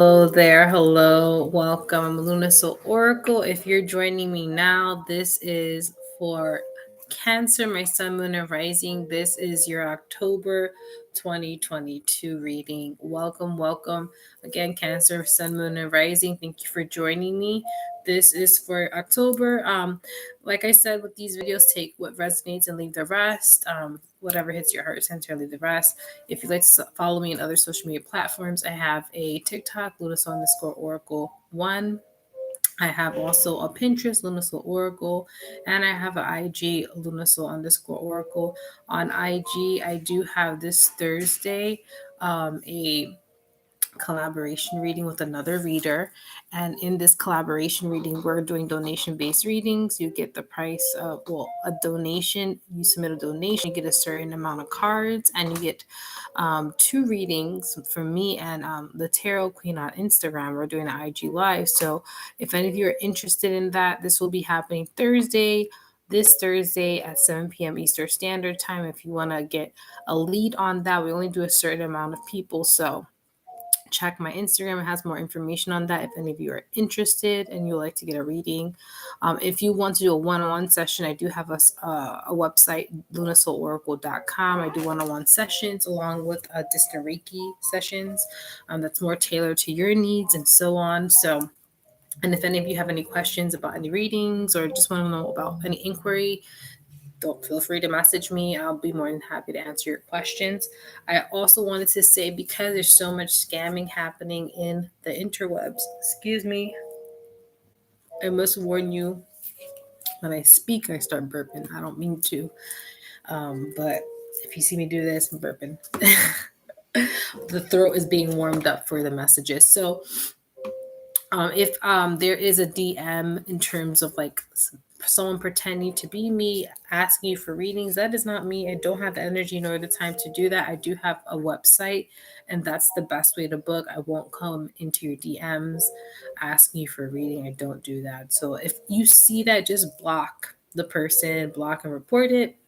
Hello there. Hello. Welcome. I'm Luna Soul Oracle. If you're joining me now, this is for Cancer, my Sun, Moon, and Rising. This is your October 2022 reading. Welcome, welcome. Again, Cancer, Sun, Moon, and Rising. Thank you for joining me. This is for October. Like I said, with these videos, take what resonates and leave the rest. Whatever hits your heart center, leave the rest. If you'd like to follow me on other social media platforms, I have a TikTok, Lunasoul_Oracle1. I have also a Pinterest, Lunasoul Oracle, and I have an IG, Lunasoul_Oracle. On IG, I do have this Thursday a collaboration reading with another reader, and in this collaboration reading we're doing donation based readings. You get the price of a donation. You submit a donation, you get a certain amount of cards, and you get two readings from me and the Tarot Queen on Instagram. We're doing an IG live, so if any of you are interested in that, this will be happening this Thursday at 7 p.m. Eastern Standard Time. If you want to get a lead on that, we only do a certain amount of people, so check my Instagram. It has more information on that if any of you are interested and you like to get a reading. If you want to do a one-on-one session, I do have a website, lunasoulOracle.com. I do one-on-one sessions along with distant Reiki sessions that's more tailored to your needs and so on. And if any of you have any questions about any readings or just want to know about any inquiry, don't feel free to message me. I'll be more than happy to answer your questions. I also wanted to say, because there's so much scamming happening in the interwebs, excuse me, I must warn you, when I speak, I start burping. I don't mean to, but if you see me do this, I'm burping. The throat is being warmed up for the messages. So if there is a DM in terms of like someone pretending to be me, asking you for readings, that is not me. I don't have the energy nor the time to do that. I do have a website, and that's the best way to book. I won't come into your DMs asking you for a reading. I don't do that. So if you see that, just block the person, block and report it.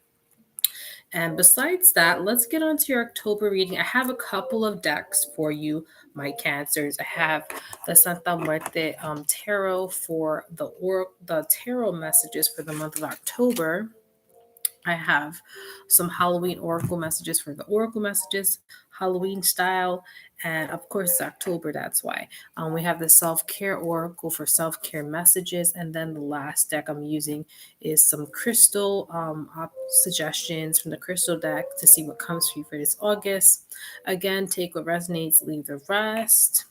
And besides that, let's get on to your October reading. I have a couple of decks for you, my Cancers. I have the Santa Muerte Tarot for the tarot messages for the month of October. I have some Halloween Oracle messages for the Oracle messages, Halloween style, and of course, October, that's why. We have the Self-Care Oracle for self-care messages, and then the last deck I'm using is some crystal suggestions from the crystal deck to see what comes for you for this August. Again, take what resonates, leave the rest.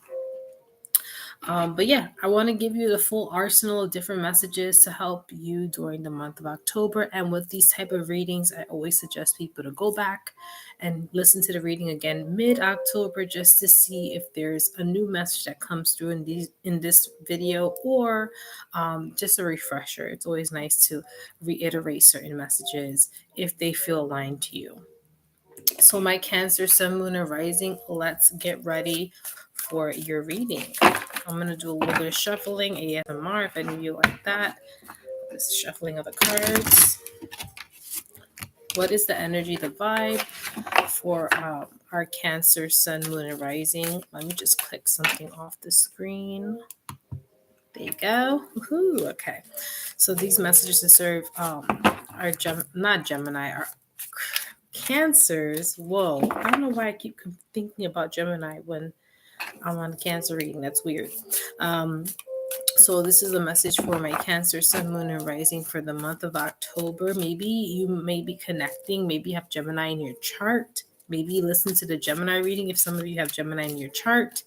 But yeah, I want to give you the full arsenal of different messages to help you during the month of October. And with these type of readings, I always suggest people to go back and listen to the reading again mid-October just to see if there's a new message that comes through in this video, or just a refresher. It's always nice to reiterate certain messages if they feel aligned to you. So my Cancer, Sun, Moon, and Rising, let's get ready for your reading. I'm going to do a little bit of shuffling, ASMR, if any of you like that. This shuffling of the cards. What is the energy, the vibe for our Cancer, Sun, Moon, and Rising? Let me just click something off the screen. There you go. Woohoo. Okay. So these messages to serve are not Gemini, are Cancers. Whoa. I don't know why I keep thinking about Gemini when I'm on Cancer reading. That's weird. So this is a message for my Cancer, Sun, Moon, and Rising for the month of October. Maybe you may be connecting. Maybe you have Gemini in your chart. Maybe listen to the Gemini reading if some of you have Gemini in your chart,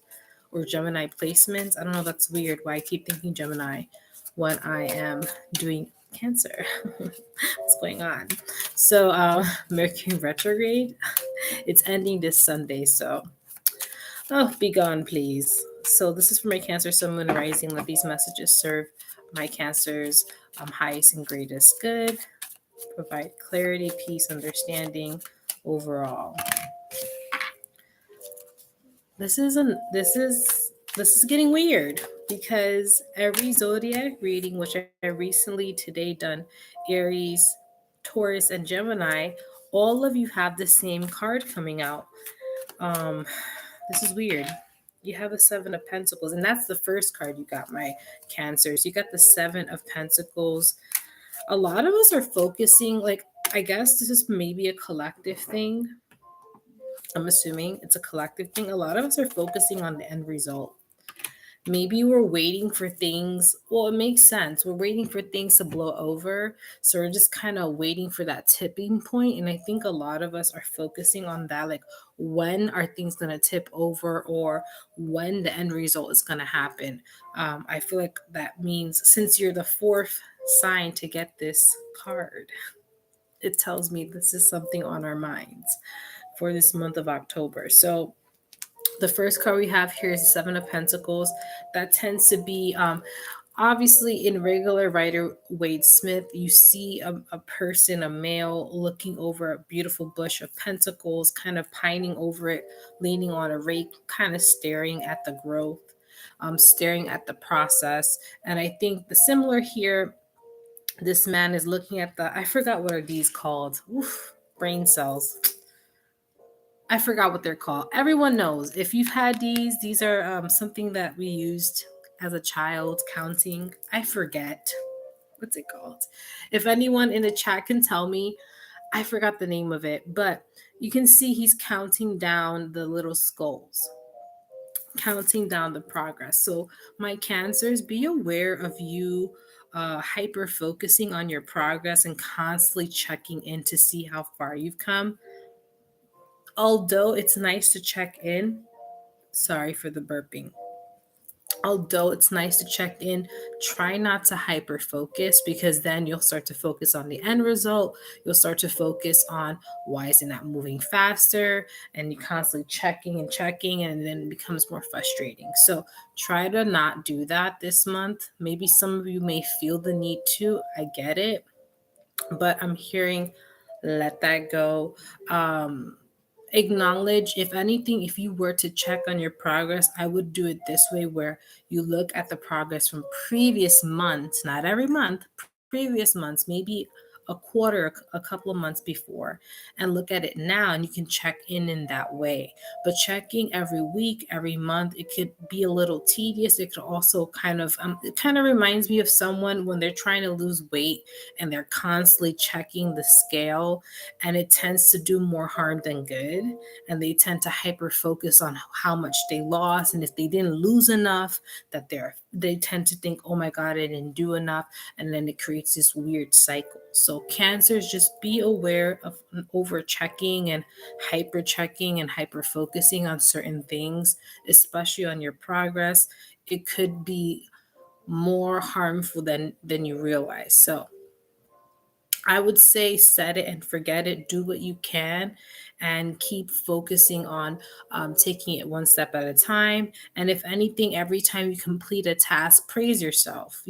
or Gemini placements. I don't know. That's weird why I keep thinking Gemini when I am doing Cancer. What's going on? So Mercury retrograde, it's ending this Sunday. So be gone, please. So this is for my Cancer, Sun, Moon, and Rising. Let these messages serve my Cancer's highest and greatest good. Provide clarity, peace, understanding overall. This is getting weird, because every zodiac reading, which I recently today done, Aries, Taurus, and Gemini, all of you have the same card coming out. This is weird. You have the Seven of Pentacles, and that's the first card you got, my Cancers. You got the Seven of Pentacles. A lot of us are focusing, like, I guess this is maybe a collective thing. I'm assuming it's a collective thing. A lot of us are focusing on the end result. Maybe we're waiting for things. Well, it makes sense. We're waiting for things to blow over. So we're just kind of waiting for that tipping point. And I think a lot of us are focusing on that. Like, when are things going to tip over, or when the end result is going to happen? I feel like that means, since you're the fourth sign to get this card, it tells me this is something on our minds for this month of October. So the first card we have here is the Seven of Pentacles. That tends to be, obviously, in regular Rider Waite Smith, you see a person, a male, looking over a beautiful bush of pentacles, kind of pining over it, leaning on a rake, kind of staring at the growth, staring at the process. And I think the similar here, this man is looking at the, I forgot what are these called. Oof, brain cells. I forgot what they're called. Everyone knows. If you've had these are something that we used as a child, counting. I forget. What's it called? If anyone in the chat can tell me, I forgot the name of it. But you can see he's counting down the little skulls, counting down the progress. So, my Cancers, be aware of you hyper focusing on your progress and constantly checking in to see how far you've come. Although it's nice to check in, sorry for the burping. Although it's nice to check in, try not to hyper focus, because then you'll start to focus on the end result. You'll start to focus on why is it not moving faster, and you're constantly checking, and then it becomes more frustrating. So try to not do that this month. Maybe some of you may feel the need to. I get it, but I'm hearing let that go. Acknowledge, if anything, if you were to check on your progress, I would do it this way, where you look at the progress from previous months, not every month, previous months, maybe a quarter, a couple of months before, and look at it now, and you can check in that way. But checking every week, every month, it could be a little tedious. It could also it kind of reminds me of someone when they're trying to lose weight and they're constantly checking the scale, and it tends to do more harm than good, and they tend to hyper focus on how much they lost, and if they didn't lose enough, that they tend to think, oh my god, I didn't do enough, and then it creates this weird cycle. So Cancers, just be aware of over checking and hyper checking and hyper focusing on certain things, especially on your progress. It could be more harmful than you realize. So I would say set it and forget it. Do what you can and keep focusing on taking it one step at a time. And if anything, every time you complete a task, praise yourself.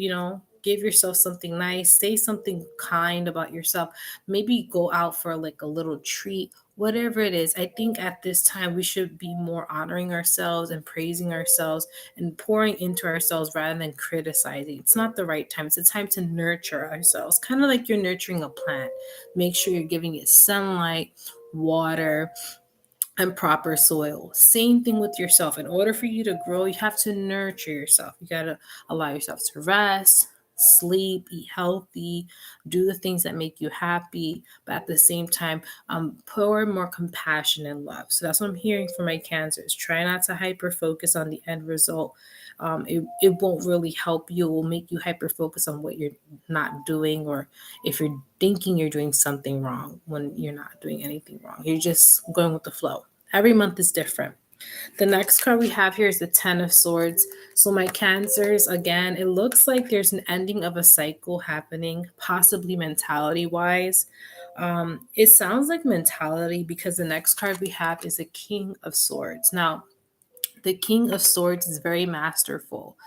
Give yourself something nice, say something kind about yourself. Maybe go out for like a little treat, whatever it is. I think at this time we should be more honoring ourselves and praising ourselves and pouring into ourselves rather than criticizing. It's not the right time. It's a time to nurture ourselves, kind of like you're nurturing a plant. Make sure you're giving it sunlight, water, and proper soil. Same thing with yourself. In order for you to grow, you have to nurture yourself. You got to allow yourself to rest, sleep, eat healthy, do the things that make you happy, but at the same time, pour more compassion and love. So that's what I'm hearing from my Cancers. Try not to hyper focus on the end result. It won't really help you. It will make you hyper focus on what you're not doing, or if you're thinking you're doing something wrong when you're not doing anything wrong. You're just going with the flow. Every month is different. The next card we have here is the Ten of Swords. So my Cancers, again, it looks like there's an ending of a cycle happening, possibly mentality-wise. It sounds like mentality because the next card we have is the King of Swords. Now, the King of Swords is very masterful.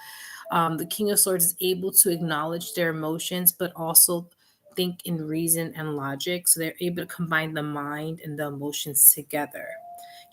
The King of Swords is able to acknowledge their emotions, but also think in reason and logic. So they're able to combine the mind and the emotions together.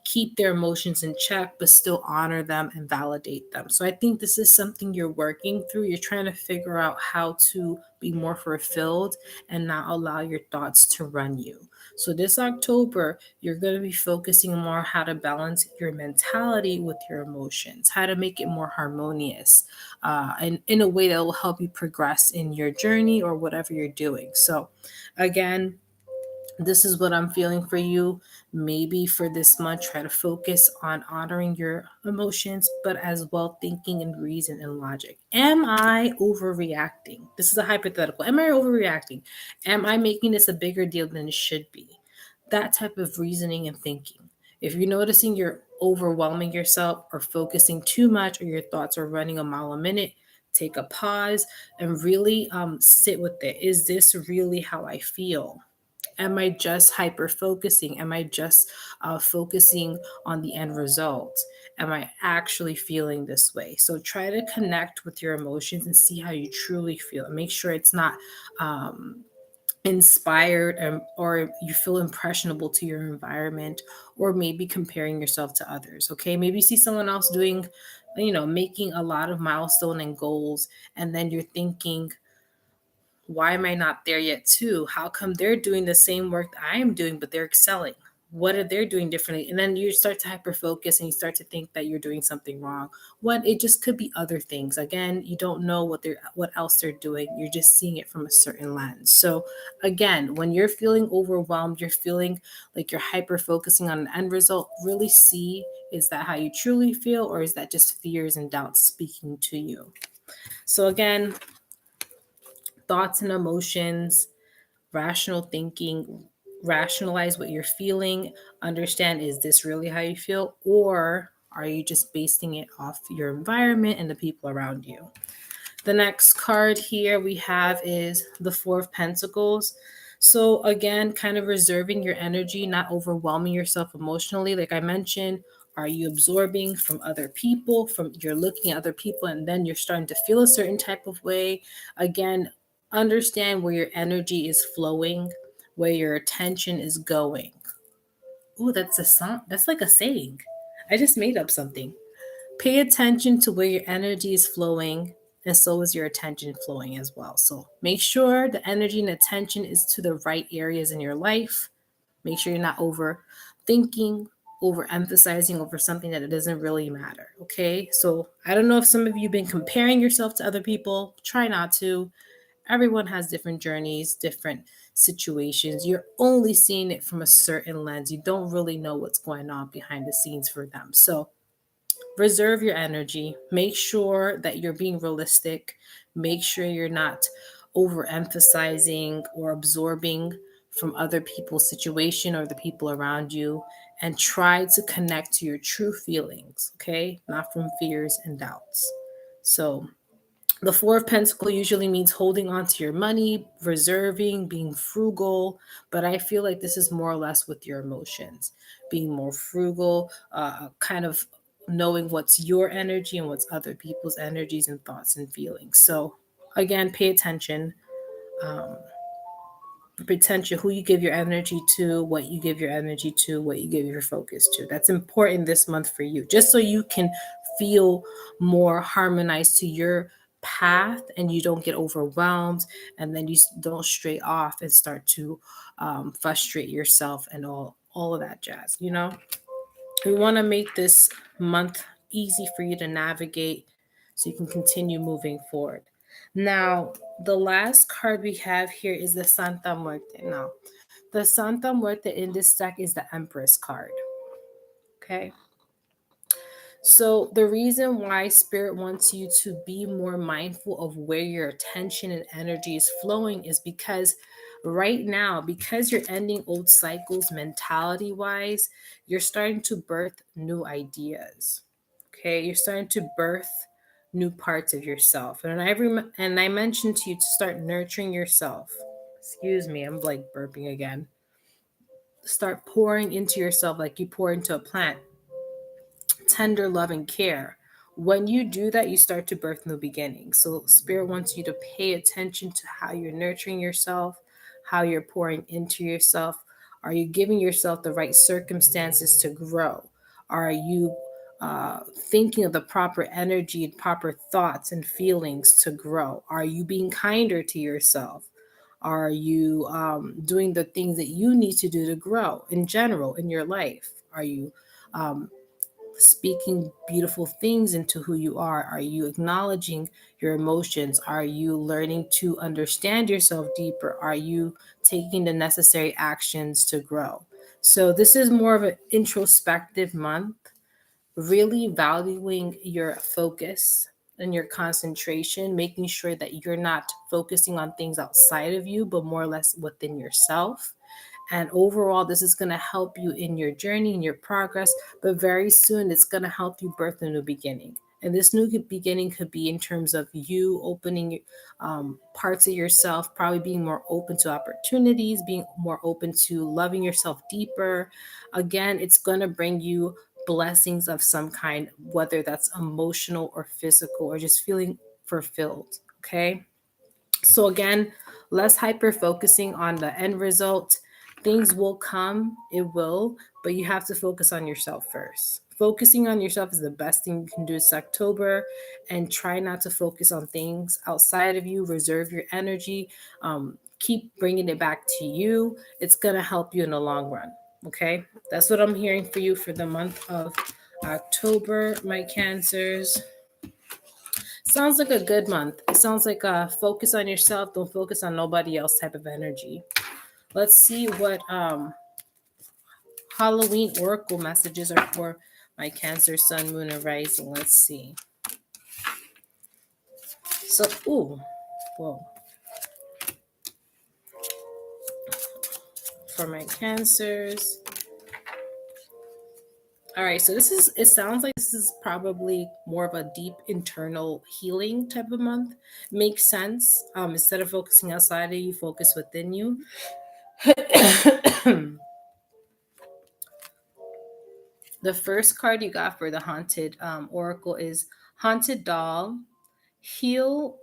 keep their emotions in check, but still honor them and validate them. So I think this is something you're working through. You're trying to figure out how to be more fulfilled and not allow your thoughts to run you. So this October, you're going to be focusing more how to balance your mentality with your emotions, how to make it more harmonious, and in a way that will help you progress in your journey or whatever you're doing. So again, this is what I'm feeling for you. Maybe for this month, try to focus on honoring your emotions, but as well thinking and reason and logic. Am I overreacting? This is a hypothetical. Am I overreacting? Am I making this a bigger deal than it should be? That type of reasoning and thinking. If you're noticing you're overwhelming yourself or focusing too much or your thoughts are running a mile a minute, take a pause and really sit with it. Is this really how I feel? Am I just hyper focusing? Am I just focusing on the end result? Am I actually feeling this way? So try to connect with your emotions and see how you truly feel. Make sure it's not inspired or you feel impressionable to your environment, or maybe comparing yourself to others. Okay, maybe you see someone else doing, making a lot of milestone and goals, and then you're thinking, why am I not there yet too? How come they're doing the same work that I am doing, but they're excelling? What are they doing differently? And then you start to hyper focus and you start to think that you're doing something wrong. When it just could be other things. Again, you don't know what else they're doing. You're just seeing it from a certain lens. So again, when you're feeling overwhelmed, you're feeling like you're hyper focusing on an end result, really see, is that how you truly feel, or is that just fears and doubts speaking to you? So again, thoughts and emotions, rational thinking, rationalize what you're feeling, understand, is this really how you feel, or are you just basing it off your environment and the people around you? The next card here we have is the Four of Pentacles. So again, kind of reserving your energy, not overwhelming yourself emotionally. Like I mentioned, are you absorbing from other people? From you're looking at other people and then you're starting to feel a certain type of way. Again, understand where your energy is flowing, where your attention is going. Oh, that's a song. That's like a saying. I just made up something. Pay attention to where your energy is flowing, and so is your attention flowing as well. So make sure the energy and attention is to the right areas in your life. Make sure you're not overthinking, overemphasizing over something that it doesn't really matter. Okay. So I don't know if some of you have been comparing yourself to other people. Try not to. Everyone has different journeys, different situations. You're only seeing it from a certain lens. You don't really know what's going on behind the scenes for them. So reserve your energy. Make sure that you're being realistic. Make sure you're not overemphasizing or absorbing from other people's situation or the people around you, and try to connect to your true feelings, okay? Not from fears and doubts. So, the Four of Pentacles usually means holding on to your money, reserving, being frugal, but I feel like this is more or less with your emotions, being more frugal, kind of knowing what's your energy and what's other people's energies and thoughts and feelings. So, again, pay attention. Um, Potential, who you give your energy to, what you give your energy to, what you give your focus to. That's important this month for you, just so you can feel more harmonized to your path and you don't get overwhelmed, and then you don't stray off and start to frustrate yourself and all of that jazz. We want to make this month easy for you to navigate so you can continue moving forward. Now, the last card we have here is the Santa Muerte. Now, the Santa Muerte in this deck is the Empress card. Okay. So, the reason why Spirit wants you to be more mindful of where your attention and energy is flowing is because right now, because you're ending old cycles mentality wise, you're starting to birth new ideas. Okay. You're starting to birth new parts of yourself. And I mentioned to you to start nurturing yourself. Excuse me, I'm like burping again. Start pouring into yourself like you pour into a plant. Tender love and care. When you do that, you start to birth new beginnings. So Spirit wants you to pay attention to how you're nurturing yourself, how you're pouring into yourself. Are you giving yourself the right circumstances to grow? Are you thinking of the proper energy and proper thoughts and feelings to grow? Are you being kinder to yourself? Are you doing the things that you need to do to grow in general in your life? Are you um, speaking beautiful things into who you are? Are you acknowledging your emotions? Are you learning to understand yourself deeper? Are you taking the necessary actions to grow? So, this is more of an introspective month, really valuing your focus and your concentration, making sure that you're not focusing on things outside of you, but more or less within yourself. And overall, this is going to help you in your journey, in your progress, but very soon it's going to help you birth a new beginning. And this new beginning could be in terms of you opening parts of yourself, probably being more open to opportunities, being more open to loving yourself deeper. Again, it's going to bring you blessings of some kind, whether that's emotional or physical or just feeling fulfilled. Okay. So again, less hyper focusing on the end result. Things will come, it will, but you have to focus on yourself first. Focusing on yourself is the best thing you can do this October, and try not to focus on things outside of you. Reserve your energy. Keep bringing it back to you. It's going to help you in the long run. Okay. That's what I'm hearing for you for the month of October, my Cancers. Sounds like a good month. It sounds like focus on yourself, don't focus on nobody else type of energy. Let's see what Halloween oracle messages are for my Cancer, Sun, Moon, and Rising. Let's see. So, whoa. For my Cancers. All right, so it sounds like this is probably more of a deep internal healing type of month. Makes sense. Instead of focusing outside of you, focus within you. The first card you got for the haunted oracle is Haunted Doll. Heal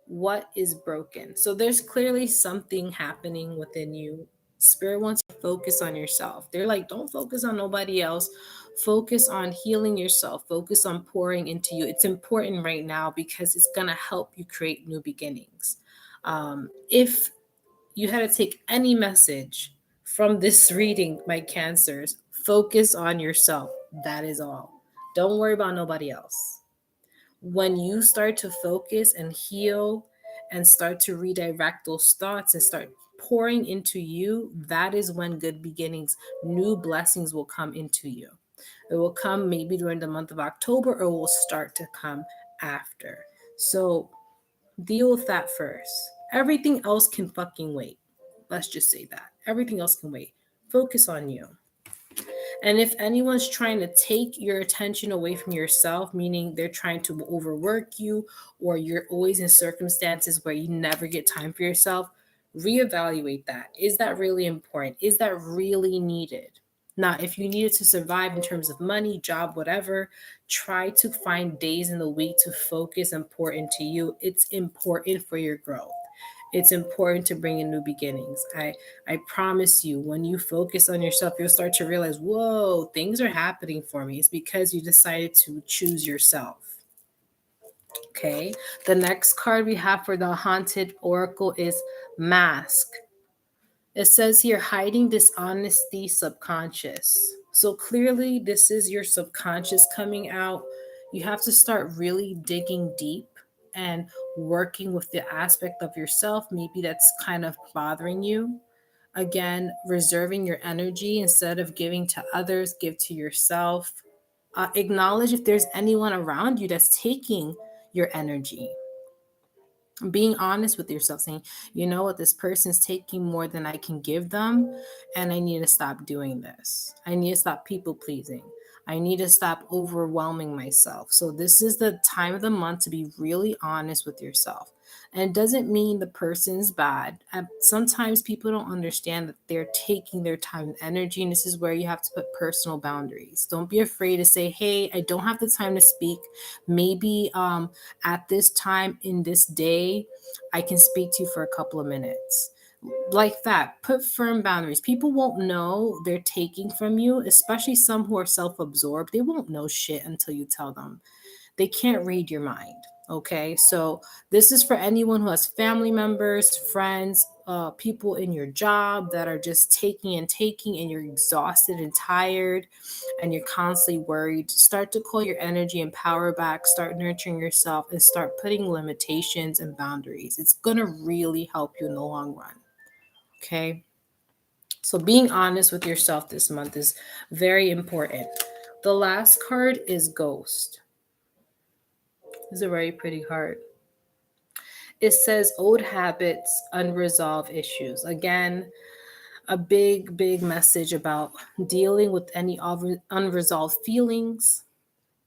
what is broken. So there's clearly something happening within you. Spirit wants you to focus on yourself. They're like, don't focus on nobody else. Focus on healing yourself. Focus on pouring into you. It's important right now because it's going to help you create new beginnings. If you had to take any message from this reading, my Cancers, focus on yourself. That is all. Don't worry about nobody else. When you start to focus and heal and start to redirect those thoughts and start pouring into you, that is when good beginnings, new blessings will come into you. It will come maybe during the month of October or will start to come after. So deal with that first. Everything else can fucking wait. Let's just say that. Everything else can wait. Focus on you. And if anyone's trying to take your attention away from yourself, meaning they're trying to overwork you or you're always in circumstances where you never get time for yourself, reevaluate that. Is that really important? Is that really needed? Now, if you need it to survive in terms of money, job, whatever, try to find days in the week to focus and pour into you. It's important for your growth. It's important to bring in new beginnings. I promise you, when you focus on yourself, you'll start to realize, whoa, things are happening for me. It's because you decided to choose yourself. Okay. The next card we have for the haunted oracle is Mask. It says here, hiding dishonesty subconscious. So clearly, this is your subconscious coming out. You have to start really digging deep and working with the aspect of yourself, maybe that's kind of bothering you. Again, reserving your energy instead of giving to others, give to yourself. Acknowledge if there's anyone around you that's taking your energy. Being honest with yourself, saying, you know what, this person's taking more than I can give them, and I need to stop doing this. I need to stop people pleasing. I need to stop overwhelming myself. So this is the time of the month to be really honest with yourself. And it doesn't mean the person's bad. Sometimes people don't understand that they're taking their time and energy, and this is where you have to put personal boundaries. Don't be afraid to say, hey, I don't have the time to speak. Maybe at this time in this day, I can speak to you for a couple of minutes. like that. Put firm boundaries. People won't know they're taking from you, especially some who are self absorbed. They won't know shit until you tell them. They can't read your mind. Okay, so this is for anyone who has family members, friends, people in your job that are just taking and taking, and you're exhausted and tired, and you're constantly worried. Start to call your energy and power back, start nurturing yourself, and start putting limitations and boundaries. It's going to really help you in the long run. Okay, so being honest with yourself this month is very important. The last card is Ghost. It's a very pretty card. It says old habits, unresolved issues. Again, a big message about dealing with any unresolved feelings,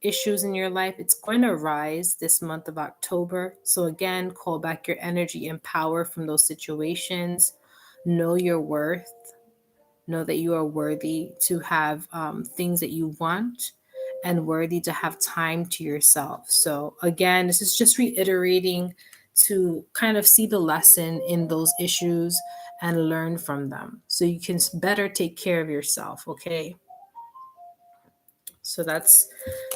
issues in your life. It's going to rise this month of October. So, again, call back your energy and power from those situations. Know your worth. Know that you are worthy to have things that you want and worthy to have time to yourself. So, again, this is just reiterating to kind of see the lesson in those issues and learn from them so you can better take care of yourself. Okay. So that's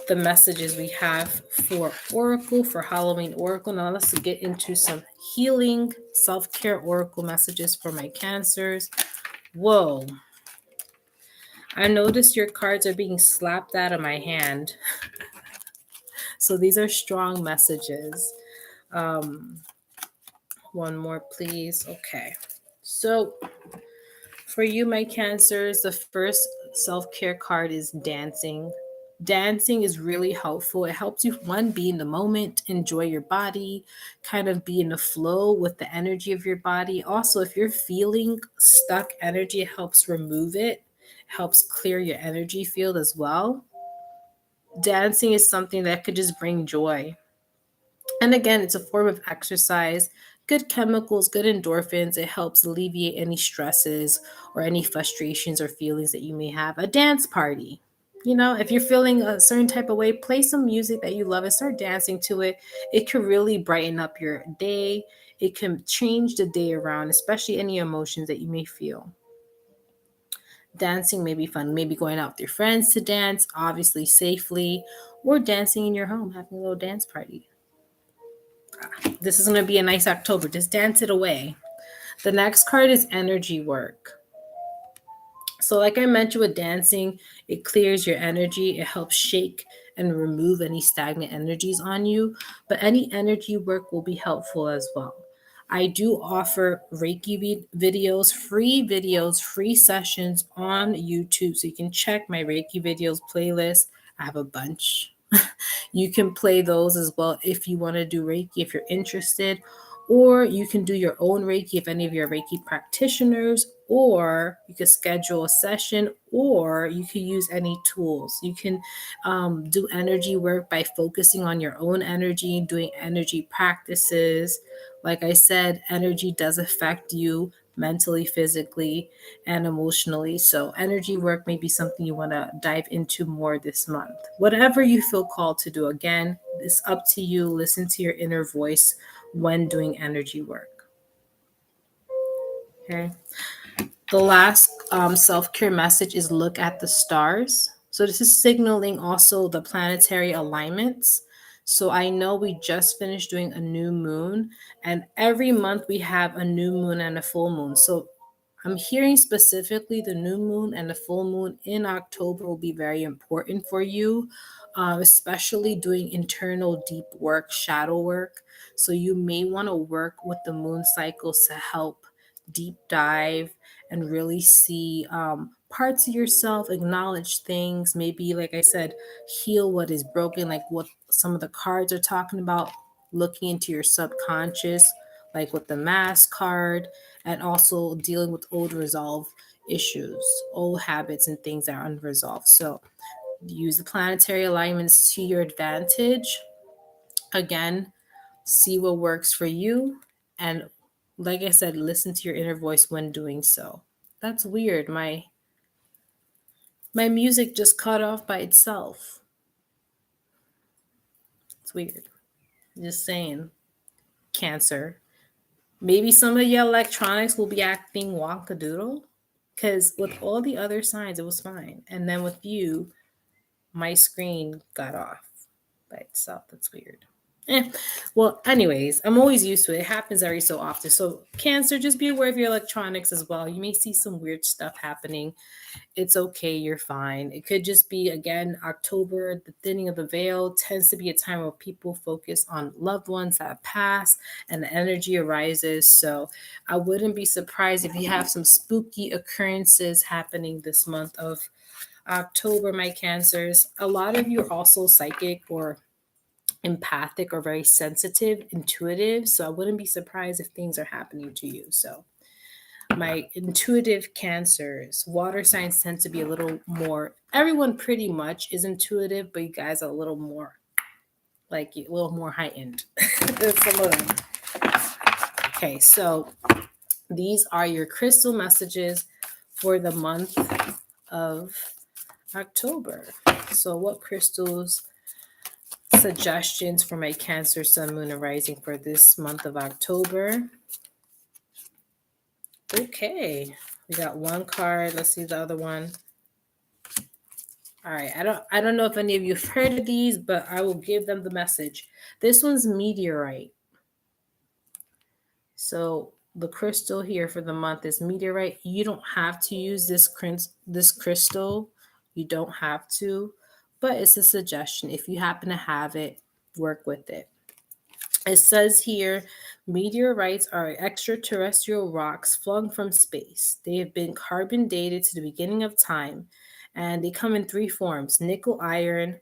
the messages we have for Oracle, for Halloween Oracle. Now let's get into some healing self-care Oracle messages for my Cancers. Whoa. I noticed your cards are being slapped out of my hand. So these are strong messages. One more, please. Okay. So for you, my Cancers, the first self care card is dancing. Dancing is really helpful. It helps you, one, be in the moment, enjoy your body, kind of be in the flow with the energy of your body. Also, if you're feeling stuck energy, it helps remove it, helps clear your energy field as well. Dancing is something that could just bring joy. And again, it's a form of exercise, good chemicals, good endorphins. It helps alleviate any stresses or any frustrations or feelings that you may have. A dance party. You know, if you're feeling a certain type of way, play some music that you love and start dancing to it. It can really brighten up your day. It can change the day around, especially any emotions that you may feel. Dancing may be fun. Maybe going out with your friends to dance, obviously safely, or dancing in your home, having a little dance party. This is going to be a nice October. Just dance it away. The next card is energy work. So, like I mentioned with dancing, it clears your energy, it helps shake and remove any stagnant energies on you. But any energy work will be helpful as well. I do offer Reiki videos, free sessions on YouTube. So you can check my Reiki videos playlist. I have a bunch. You can play those as well if you want to do Reiki, if you're interested, or you can do your own Reiki if any of your Reiki practitioners, or you can schedule a session, or you can use any tools. You can do energy work by focusing on your own energy, doing energy practices. Like I said, energy does affect you mentally, physically, and emotionally. So, energy work may be something you want to dive into more this month. Whatever you feel called to do, again, it's up to you. Listen to your inner voice when doing energy work. Okay. The last self care message is look at the stars. So, this is signaling also the planetary alignments. So, I know we just finished doing a new moon, and every month we have a new moon and a full moon. So, I'm hearing specifically the new moon and the full moon in October will be very important for you, especially doing internal deep work, shadow work. So you may want to work with the moon cycles to help deep dive and really see parts of yourself, acknowledge things, maybe, like I said, heal what is broken, like what some of the cards are talking about, looking into your subconscious, like with the mass card, and also dealing with old resolved issues, old habits, and things that are unresolved. So use the planetary alignments to your advantage. Again, see what works for you. And like I said, listen to your inner voice when doing so. That's weird. My music just cut off by itself. It's weird. Just saying. Cancer. Maybe some of your electronics will be acting wonkadoodle. Because with all the other signs, it was fine. And then with you, my screen got off by itself. That's weird. Well, anyways, I'm always used to it. It happens every so often. So, Cancer, just be aware of your electronics as well. You may see some weird stuff happening. It's okay. You're fine. It could just be, again, October, the thinning of the veil tends to be a time where people focus on loved ones that have passed and the energy arises. So, I wouldn't be surprised if you have some spooky occurrences happening this month of October, my Cancers. A lot of you are also psychic or empathic or very sensitive, intuitive. So I wouldn't be surprised if things are happening to you. So my intuitive Cancers, water signs tend to be a little more, everyone pretty much is intuitive, but you guys are a little more, like a little more heightened. Some of them. Okay, so these are your crystal messages for the month of October. So what crystals suggestions for my Cancer, Sun, Moon, and Rising for this month of October? Okay, we got one card. Let's see the other one. All right, I don't know if any of you have heard of these, but I will give them the message. This one's meteorite. So the crystal here for the month is meteorite. You don't have to use this crystal. You don't have to, but it's a suggestion. If you happen to have it, work with it. It says here, meteorites are extraterrestrial rocks flung from space. They have been carbon dated to the beginning of time, and they come in three forms: nickel, iron,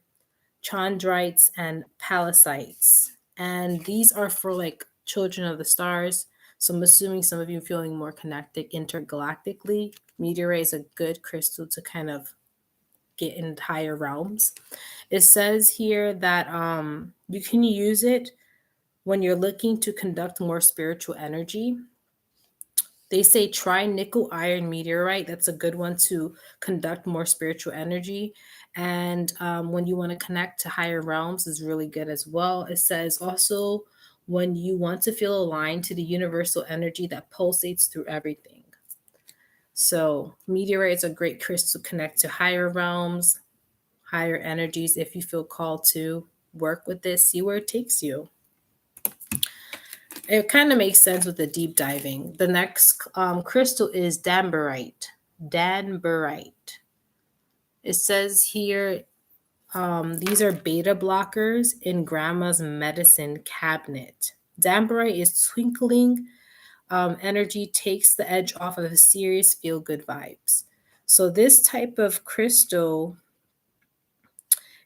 chondrites, and palladites. And these are for like children of the stars. So I'm assuming some of you feeling more connected intergalactically. Meteorite is a good crystal to kind of get in higher realms. It says here that you can use it when you're looking to conduct more spiritual energy. They say try nickel iron meteorite. That's a good one to conduct more spiritual energy. And when you want to connect to higher realms is really good as well. It says also when you want to feel aligned to the universal energy that pulsates through everything. So meteorite is a great crystal to connect to higher realms, higher energies. If you feel called to work with this, see where it takes you. It kind of makes sense with the deep diving. The next crystal is danburite. Danburite. It says here these are beta blockers in grandma's medicine cabinet. Danburite is twinkling energy, takes the edge off of serious feel good vibes. So this type of crystal,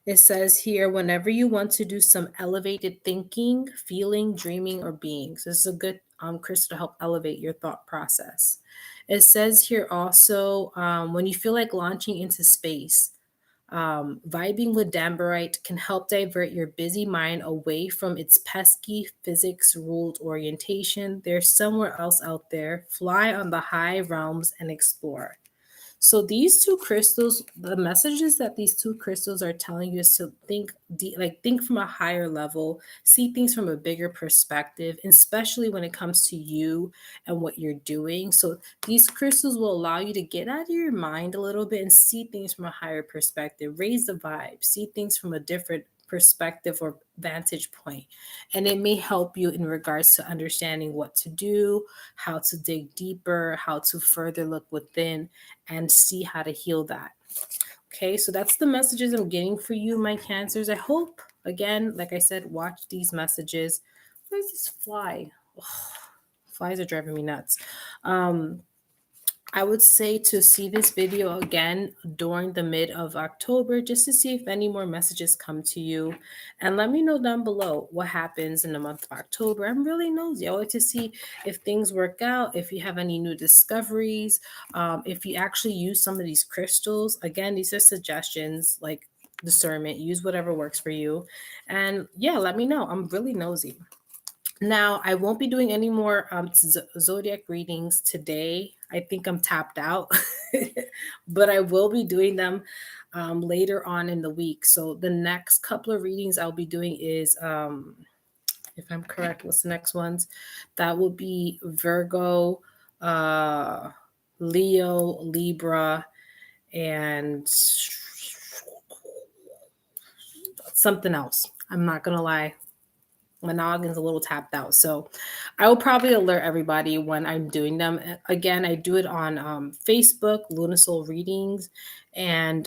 it says here, whenever you want to do some elevated thinking, feeling, dreaming, or being. So this is a good crystal to help elevate your thought process. It says here also, when you feel like launching into space, vibing with danburite can help divert your busy mind away from its pesky physics ruled orientation. There's somewhere else out there. Fly on the high realms and explore. So these two crystals, the messages that these two crystals are telling you is to think think from a higher level, see things from a bigger perspective, especially when it comes to you and what you're doing. So these crystals will allow you to get out of your mind a little bit and see things from a higher perspective, raise the vibe, see things from a different perspective or vantage point. And it may help you in regards to understanding what to do, how to dig deeper, how to further look within and see how to heal that. Okay, so that's the messages I'm getting for you, my Cancers. I hope, again, like I said, watch these messages. Where's this fly? Oh, flies are driving me nuts. I would say to see this video again during the mid of October just to see if any more messages come to you. And let me know down below what happens in the month of October. I'm really nosy. I like to see if things work out, if you have any new discoveries, if you actually use some of these crystals. Again, these are suggestions like discernment. Use whatever works for you. And yeah, let me know. I'm really nosy. Now, I won't be doing any more zodiac readings today. I think I'm tapped out, but I will be doing them later on in the week. So the next couple of readings I'll be doing is if I'm correct. What's the next ones? That would be Virgo, uh, Leo, Libra, and something else. I'm not gonna lie. My noggin's a little tapped out. So I will probably alert everybody when I'm doing them. Again, I do it on Facebook, Lunasoul Readings, and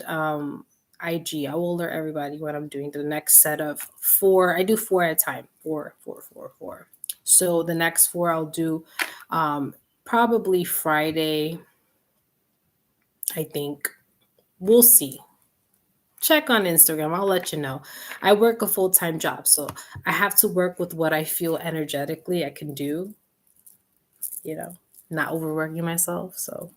IG. I will alert everybody when I'm doing the next set of 4. I do 4 at a time. 4, 4, 4, 4. So the next 4 I'll do probably Friday, I think. We'll see. Check on Instagram. I'll let you know. I work a full-time job, so I have to work with what I feel energetically I can do, you know, not overworking myself. So,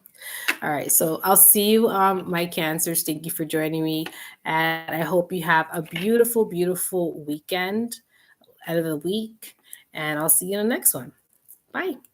all right. So I'll see you, my Cancers. Thank you for joining me. And I hope you have a beautiful, beautiful weekend out of the week. And I'll see you in the next one. Bye.